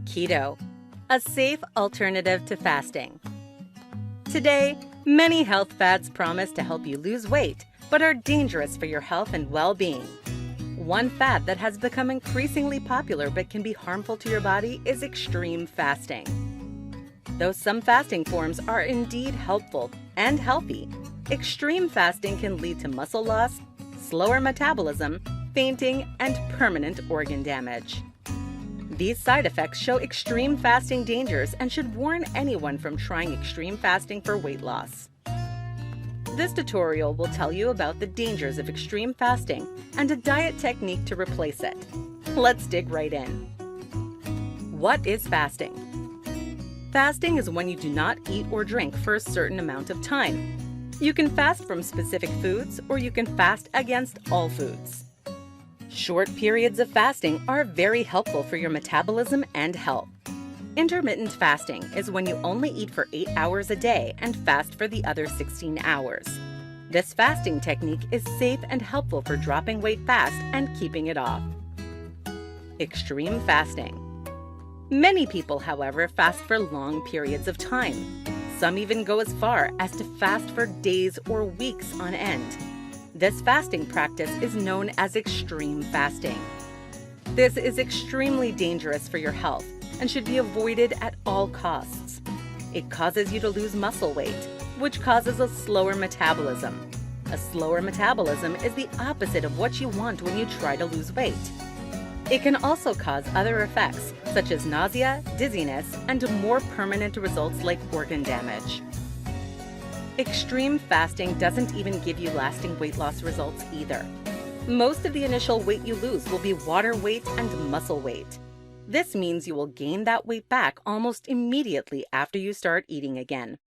Keto, a safe alternative to fasting. Today, many health fads promise to help you lose weight, but are dangerous for your health and well-being. One fad that has become increasingly popular but can be harmful to your body is extreme fasting. Though some fasting forms are indeed helpful and healthy, extreme fasting can lead to muscle loss, slower metabolism, fainting, and permanent organ damage. These side effects show extreme fasting dangers and should warn anyone from trying extreme fasting for weight loss. This tutorial will tell you about the dangers of extreme fasting and a diet technique to replace it. Let's dig right in. What is fasting? Fasting is when you do not eat or drink for a certain amount of time. You can fast from specific foods, or you can fast against all foods. Short periods of fasting are very helpful for your metabolism and health. Intermittent fasting is when you only eat for 8 hours a day and fast for the other 16 hours. This fasting technique is safe and helpful for dropping weight fast and keeping it off. Extreme fasting. Many people, however, fast for long periods of time. Some even go as far as to fast for days or weeks on end. This fasting practice is known as extreme fasting. This is extremely dangerous for your health and should be avoided at all costs. It causes you to lose muscle weight, which causes a slower metabolism. A slower metabolism is the opposite of what you want when you try to lose weight. It can also cause other effects, such as nausea, dizziness, and more permanent results like organ damage. Extreme fasting doesn't even give you lasting weight loss results either. Most of the initial weight you lose will be water weight and muscle weight. This means you will gain that weight back almost immediately after you start eating again.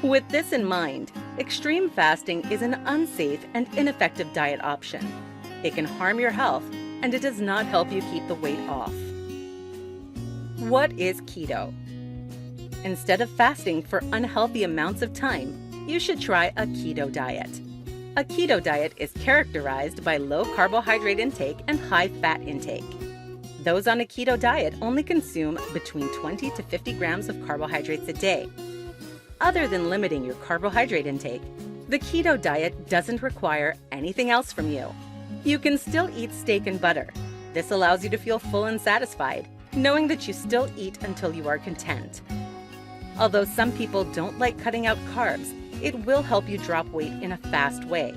With this in mind, extreme fasting is an unsafe and ineffective diet option. It can harm your health, and it does not help you keep the weight off. What is keto? Instead of fasting for unhealthy amounts of time, you should try a keto diet. A keto diet is characterized by low carbohydrate intake and high fat intake. Those on a keto diet only consume between 20 to 50 grams of carbohydrates a day. Other than limiting your carbohydrate intake, the keto diet doesn't require anything else from you. You can still eat steak and butter. This allows you to feel full and satisfied, knowing that you still eat until you are content. Although some people don't like cutting out carbs, it will help you drop weight in a fast way.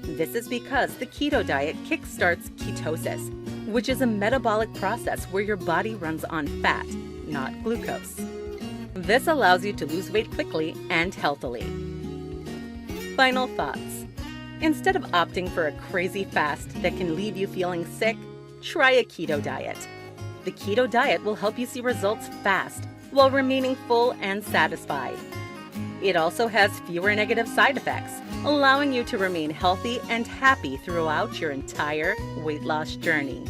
This is because the keto diet kickstarts ketosis, which is a metabolic process where your body runs on fat, not glucose. This allows you to lose weight quickly and healthily. Final thoughts. Instead of opting for a crazy fast that can leave you feeling sick, try a keto diet. The keto diet will help you see results fast while remaining full and satisfied. It also has fewer negative side effects, allowing you to remain healthy and happy throughout your entire weight loss journey.